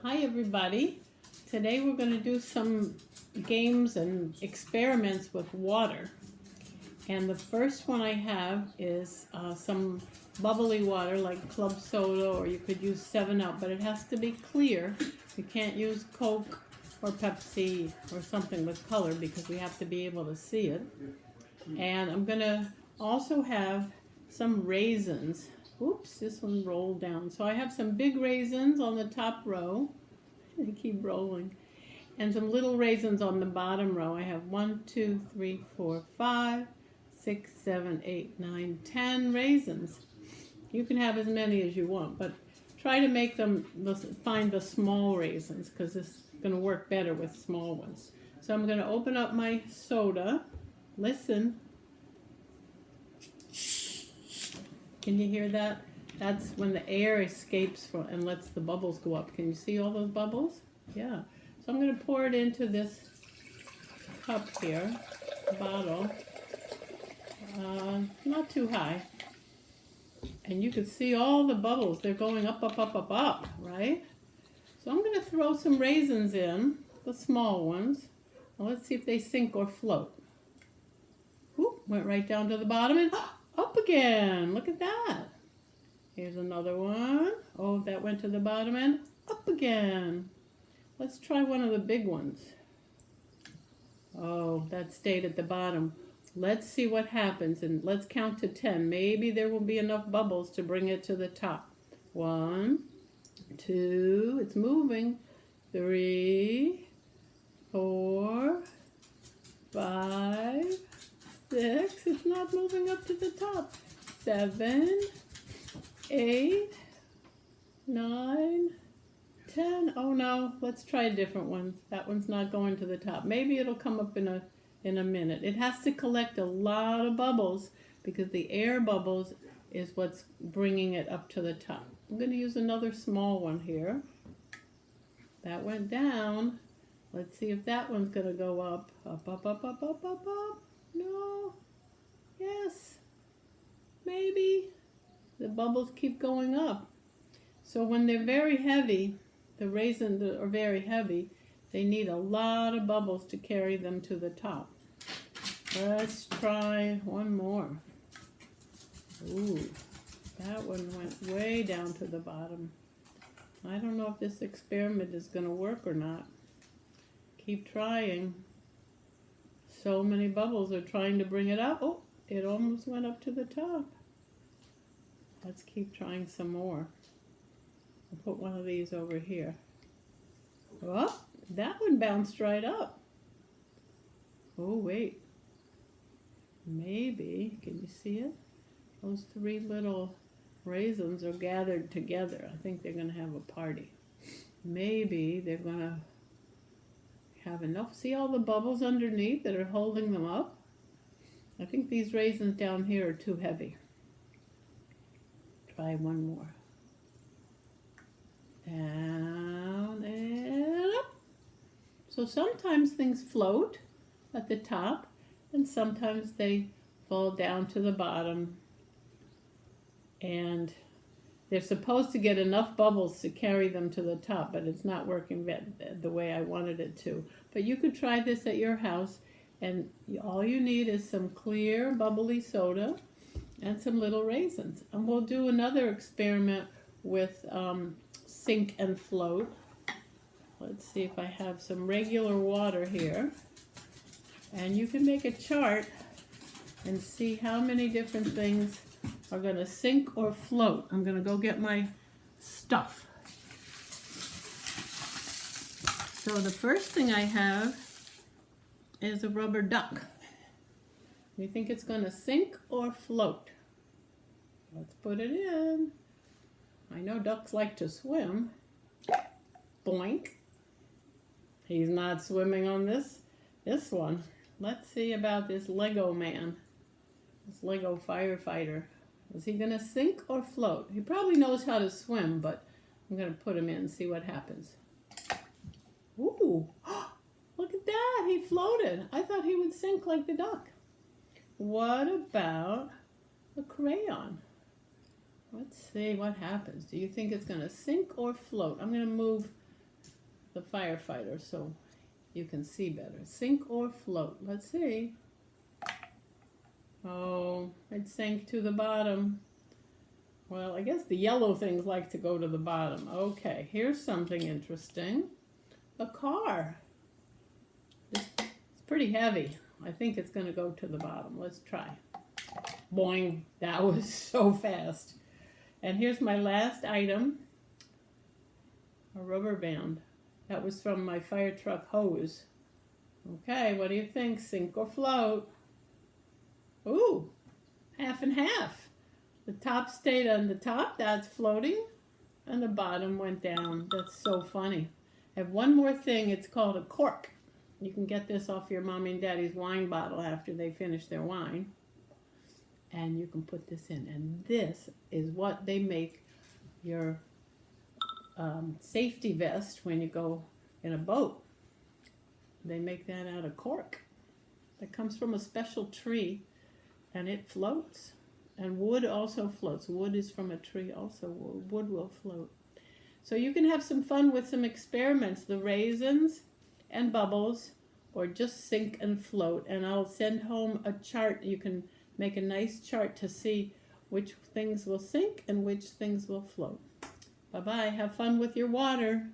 Hi everybody. Today we're going to do some games and experiments with water. And the first one I have is some bubbly water like club soda, or you could use 7-Up, but it has to be clear. You can't use Coke or Pepsi or something with color because we have to be able to see it. And I'm going to also have some raisins. Oops, this one rolled down. So I have some big raisins on the top row. They keep rolling. And some little raisins on the bottom row. I have 1, 2, 3, 4, 5, 6, 7, 8, 9, 10 raisins. You can have as many as you want, but try to make them, find the small raisins because this is going to work better with small ones. So I'm going to open up my soda. Listen. Can you hear that? That's when the air escapes and lets the bubbles go up. Can you see all those bubbles? Yeah. So I'm going to pour it into this cup here, bottle. Not too high. And you can see all the bubbles. They're going up, up, up, up, up, right? So I'm going to throw some raisins in, the small ones. Now let's see if they sink or float. Whoop, went right down to the bottom and up again. Look at that. Here's another one. Oh, that went to the bottom and up again. Let's try one of the big ones. Oh, that stayed at the bottom. Let's see what happens, and let's count to 10. Maybe there will be enough bubbles to bring it to the top. 1, 2, it's moving. 3, 4, 5, 6, it's not moving up to the top. 7, 8, 9, 10. Oh no, let's try a different one. That one's not going to the top. Maybe it'll come up in a minute. It has to collect a lot of bubbles because the air bubbles is what's bringing it up to the top. I'm going to use another small one here. That went down. Let's see if that one's going to go up. Up, up, up, up, up, up, up. No. Yes. Maybe. The bubbles keep going up. So when they're very heavy, the raisins are very heavy, they need a lot of bubbles to carry them to the top. Let's try one more. Ooh, that one went way down to the bottom. I don't know if this experiment is going to work or not. Keep trying. So many bubbles are trying to bring it up. Oh, it almost went up to the top. Let's keep trying some more. I'll put one of these over here. Oh, that one bounced right up. Oh, wait. Maybe, can you see it? Those 3 little raisins are gathered together. I think they're going to have a party. Maybe they're going to have enough. See all the bubbles underneath that are holding them up? I think these raisins down here are too heavy. Try one more. Down and up. So sometimes things float at the top and sometimes they fall down to the bottom, and they're supposed to get enough bubbles to carry them to the top, but it's not working the way I wanted it to. But you could try this at your house, and all you need is some clear bubbly soda and some little raisins. And we'll do another experiment with sink and float. Let's see if I have some regular water here. And you can make a chart and see how many different things are going to sink or float. I'm going to go get my stuff. So the first thing I have is a rubber duck. You think it's going to sink or float? Let's put it in. I know ducks like to swim. Boink. He's not swimming on this one. Let's see about this Lego man, this Lego firefighter. Is he going to sink or float? He probably knows how to swim, but I'm going to put him in and see what happens. Ooh, look at that. He floated. I thought he would sink like the duck. What about a crayon? Let's see what happens. Do you think it's going to sink or float? I'm going to move the firefighter so you can see better. Sink or float? Let's see. Oh, it sank to the bottom. Well, I guess the yellow things like to go to the bottom. Okay, here's something interesting. A car. It's pretty heavy. I think it's going to go to the bottom. Let's try. Boing. That was so fast. And here's my last item. A rubber band. That was from my fire truck hose. Okay, what do you think? Sink or float? Ooh, half and half. The top stayed on the top, that's floating, and the bottom went down. That's so funny. I have one more thing, it's called a cork. You can get this off your mommy and daddy's wine bottle after they finish their wine. And you can put this in. And this is what they make your safety vest when you go in a boat. They make that out of cork. That comes from a special tree, and it floats. And wood also floats. Wood is from a tree also. Wood will float. So you can have some fun with some experiments. The raisins and bubbles, or just sink and float. And I'll send home a chart. You can make a nice chart to see which things will sink and which things will float. Bye-bye. Have fun with your water.